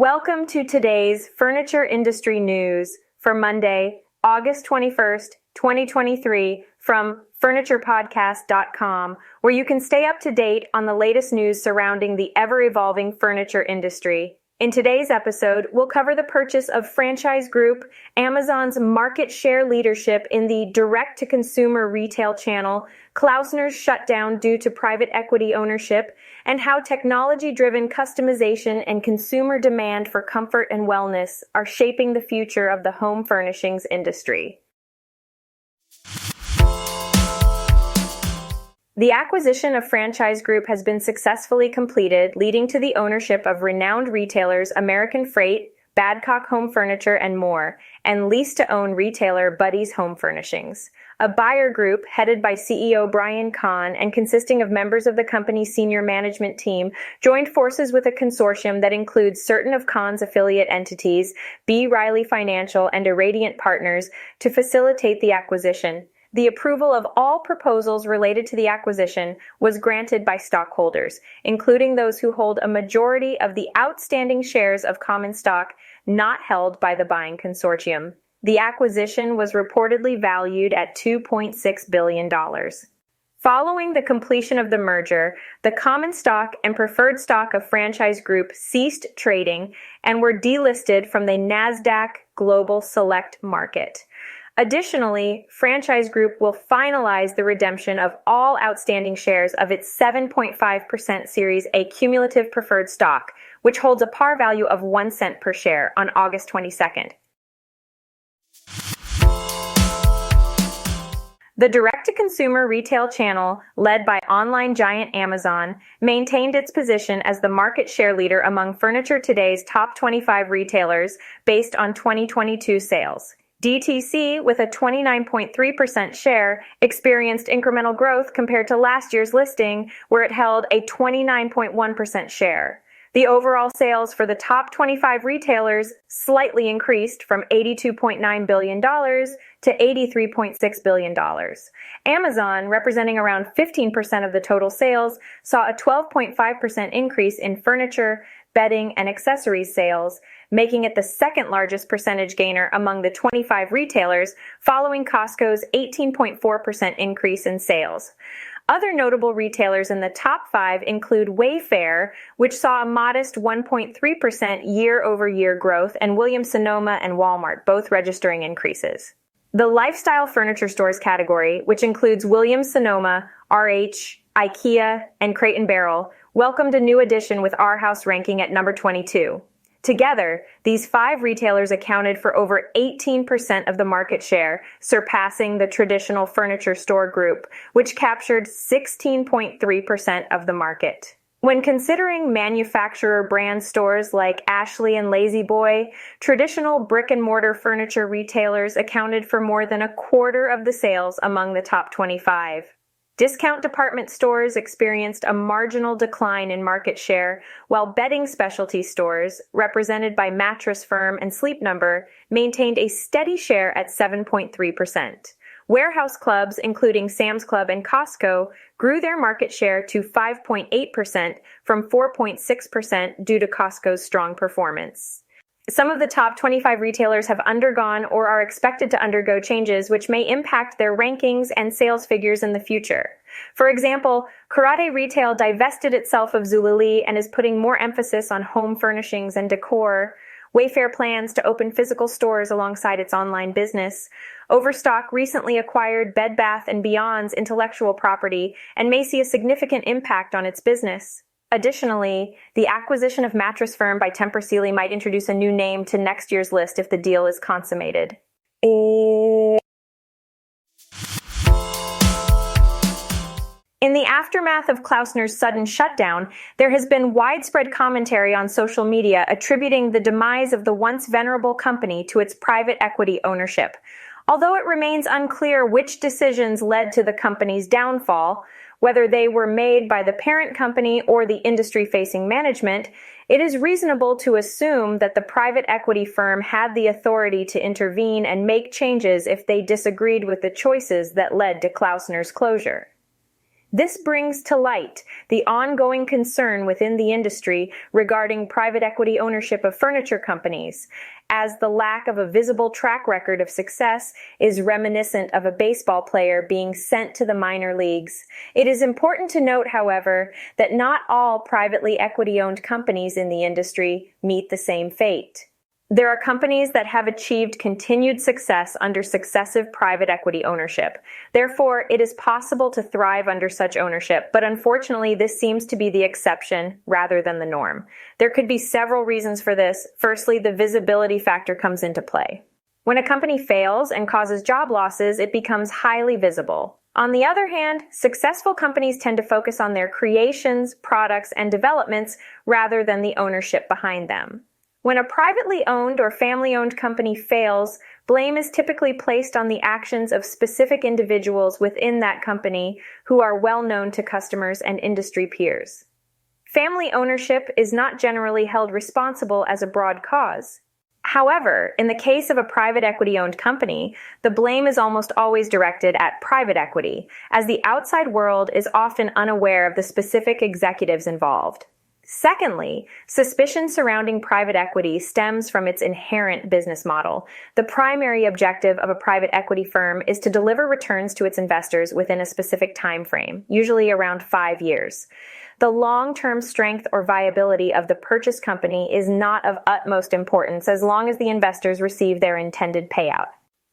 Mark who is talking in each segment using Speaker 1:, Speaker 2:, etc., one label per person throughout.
Speaker 1: Welcome to today's furniture industry news for Monday, August 21st, 2023 from FurniturePodcast.com, where you can stay up to date on the latest news surrounding the ever-evolving furniture industry. In today's episode, we'll cover the purchase of Franchise Group, Amazon's market share leadership in the direct-to-consumer retail channel, Klaussner's shutdown due to private equity ownership, and how technology-driven customization and consumer demand for comfort and wellness are shaping the future of the home furnishings industry. The acquisition of Franchise Group has been successfully completed, leading to the ownership of renowned retailers American Freight, Badcock Home Furniture, and more, and lease-to-own retailer Buddy's Home Furnishings. A buyer group headed by CEO Brian Kahn and consisting of members of the company's senior management team joined forces with a consortium that includes certain of Kahn's affiliate entities, B. Riley Financial and Irradiant Partners, to facilitate the acquisition. The approval of all proposals related to the acquisition was granted by stockholders, including those who hold a majority of the outstanding shares of common stock not held by the buying consortium. The acquisition was reportedly valued at $2.6 billion. Following the completion of the merger, the common stock and preferred stock of Franchise Group ceased trading and were delisted from the NASDAQ Global Select Market. Additionally, Franchise Group will finalize the redemption of all outstanding shares of its 7.5% Series A cumulative preferred stock, which holds a par value of 1 cent per share on August 22nd. The direct-to-consumer retail channel, led by online giant Amazon, maintained its position as the market share leader among Furniture Today's top 25 retailers based on 2022 sales. DTC, with a 29.3% share, experienced incremental growth compared to last year's listing, where it held a 29.1% share. The overall sales for the top 25 retailers slightly increased from $82.9 billion to $83.6 billion. Amazon, representing around 15% of the total sales, saw a 12.5% increase in furniture, bedding, and accessories sales, making it the second largest percentage gainer among the 25 retailers, following Costco's 18.4% increase in sales. Other notable retailers in the top 5 include Wayfair, which saw a modest 1.3% year-over-year growth, and Williams-Sonoma and Walmart, both registering increases. The lifestyle furniture stores category, which includes Williams-Sonoma, RH, IKEA, and Crate & Barrel, welcomed a new addition with Arhaus ranking at number 22. Together, these 5 retailers accounted for over 18% of the market share, surpassing the traditional furniture store group, which captured 16.3% of the market. When considering manufacturer brand stores like Ashley and La-Z-Boy, traditional brick-and-mortar furniture retailers accounted for more than a quarter of the sales among the top 25. Discount department stores experienced a marginal decline in market share, while bedding specialty stores, represented by Mattress Firm and Sleep Number, maintained a steady share at 7.3%. Warehouse clubs, including Sam's Club and Costco, grew their market share to 5.8% from 4.6% due to Costco's strong performance. Some of the top 25 retailers have undergone or are expected to undergo changes which may impact their rankings and sales figures in the future. For example, Karate Retail divested itself of Zulily and is putting more emphasis on home furnishings and decor. Wayfair plans to open physical stores alongside its online business. Overstock recently acquired Bed Bath & Beyond's intellectual property and may see a significant impact on its business. Additionally, the acquisition of Mattress Firm by Tempur Sealy might introduce a new name to next year's list if the deal is consummated. In the aftermath of Klaussner's sudden shutdown, there has been widespread commentary on social media attributing the demise of the once venerable company to its private equity ownership. Although it remains unclear which decisions led to the company's downfall, whether they were made by the parent company or the industry-facing management, it is reasonable to assume that the private equity firm had the authority to intervene and make changes if they disagreed with the choices that led to Klaussner's closure. This brings to light the ongoing concern within the industry regarding private equity ownership of furniture companies, as the lack of a visible track record of success is reminiscent of a baseball player being sent to the minor leagues. It is important to note, however, that not all privately equity-owned companies in the industry meet the same fate. There are companies that have achieved continued success under successive private equity ownership. Therefore, it is possible to thrive under such ownership, but unfortunately, this seems to be the exception rather than the norm. There could be several reasons for this. Firstly, the visibility factor comes into play. When a company fails and causes job losses, it becomes highly visible. On the other hand, successful companies tend to focus on their creations, products, and developments rather than the ownership behind them. When a privately owned or family-owned company fails, blame is typically placed on the actions of specific individuals within that company who are well known to customers and industry peers. Family ownership is not generally held responsible as a broad cause. However, in the case of a private equity-owned company, the blame is almost always directed at private equity, as the outside world is often unaware of the specific executives involved. Secondly, suspicion surrounding private equity stems from its inherent business model. The primary objective of a private equity firm is to deliver returns to its investors within a specific time frame, usually around 5 years. The long-term strength or viability of the purchase company is not of utmost importance as long as the investors receive their intended payout.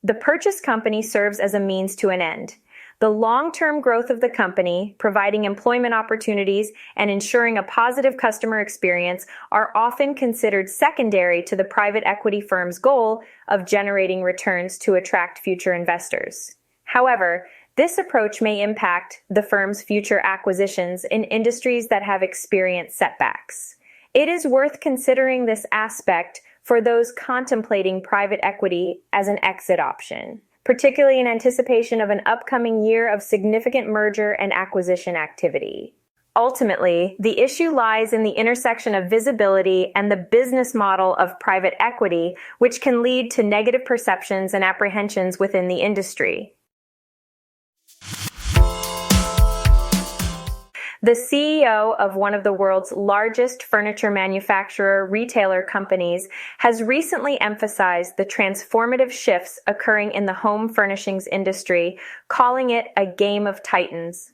Speaker 1: The purchase company serves as a means to an end. The long-term growth of the company, providing employment opportunities, and ensuring a positive customer experience are often considered secondary to the private equity firm's goal of generating returns to attract future investors. However, this approach may impact the firm's future acquisitions in industries that have experienced setbacks. It is worth considering this aspect for those contemplating private equity as an exit option, particularly in anticipation of an upcoming year of significant merger and acquisition activity. Ultimately, the issue lies in the intersection of visibility and the business model of private equity, which can lead to negative perceptions and apprehensions within the industry. The CEO of one of the world's largest furniture manufacturer retailer companies has recently emphasized the transformative shifts occurring in the home furnishings industry, calling it a game of titans.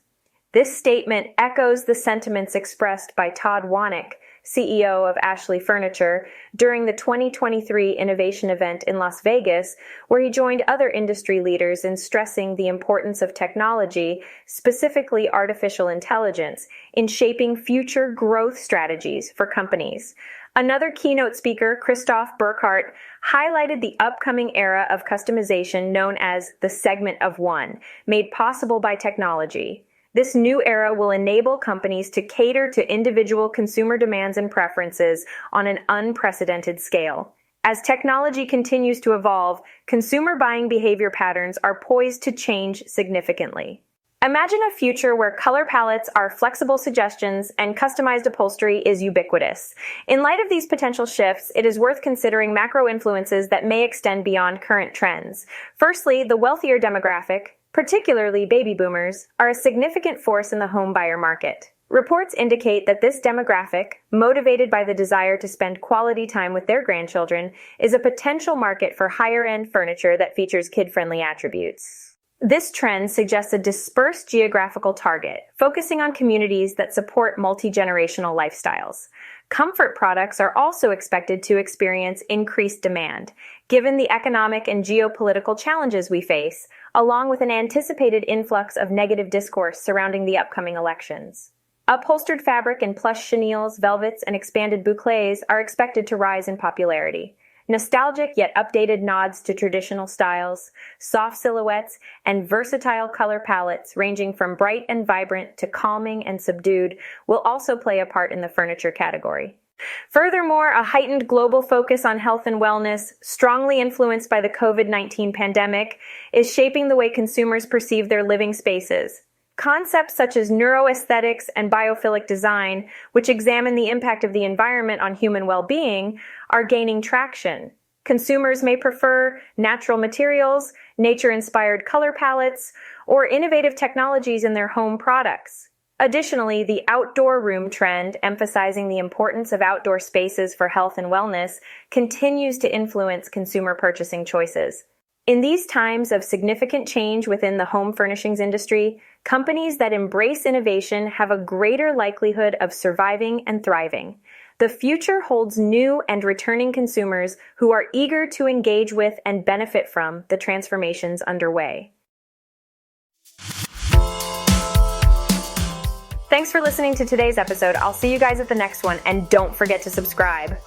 Speaker 1: This statement echoes the sentiments expressed by Todd Wanek, CEO of Ashley Furniture, during the 2023 Innovation event in Las Vegas, where he joined other industry leaders in stressing the importance of technology, specifically artificial intelligence, in shaping future growth strategies for companies. Another keynote speaker, Christoph Burkhardt, highlighted the upcoming era of customization known as the segment of one, made possible by technology. This new era will enable companies to cater to individual consumer demands and preferences on an unprecedented scale. As technology continues to evolve, consumer buying behavior patterns are poised to change significantly. Imagine a future where color palettes are flexible suggestions and customized upholstery is ubiquitous. In light of these potential shifts, it is worth considering macro influences that may extend beyond current trends. Firstly, the wealthier demographic, particularly baby boomers, are a significant force in the home buyer market. Reports indicate that this demographic, motivated by the desire to spend quality time with their grandchildren, is a potential market for higher-end furniture that features kid-friendly attributes. This trend suggests a dispersed geographical target, focusing on communities that support multi-generational lifestyles. Comfort products are also expected to experience increased demand, given the economic and geopolitical challenges we face, along with an anticipated influx of negative discourse surrounding the upcoming elections. Upholstered fabric and plush chenilles, velvets, and expanded bouclés are expected to rise in popularity. Nostalgic yet updated nods to traditional styles, soft silhouettes, and versatile color palettes ranging from bright and vibrant to calming and subdued will also play a part in the furniture category. Furthermore, a heightened global focus on health and wellness, strongly influenced by the COVID-19 pandemic, is shaping the way consumers perceive their living spaces. Concepts such as neuroaesthetics and biophilic design, which examine the impact of the environment on human well-being, are gaining traction. Consumers may prefer natural materials, nature-inspired color palettes, or innovative technologies in their home products. Additionally, the outdoor room trend, emphasizing the importance of outdoor spaces for health and wellness, continues to influence consumer purchasing choices. In these times of significant change within the home furnishings industry, companies that embrace innovation have a greater likelihood of surviving and thriving. The future holds new and returning consumers who are eager to engage with and benefit from the transformations underway. Thanks for listening to today's episode. I'll see you guys at the next one, and don't forget to subscribe.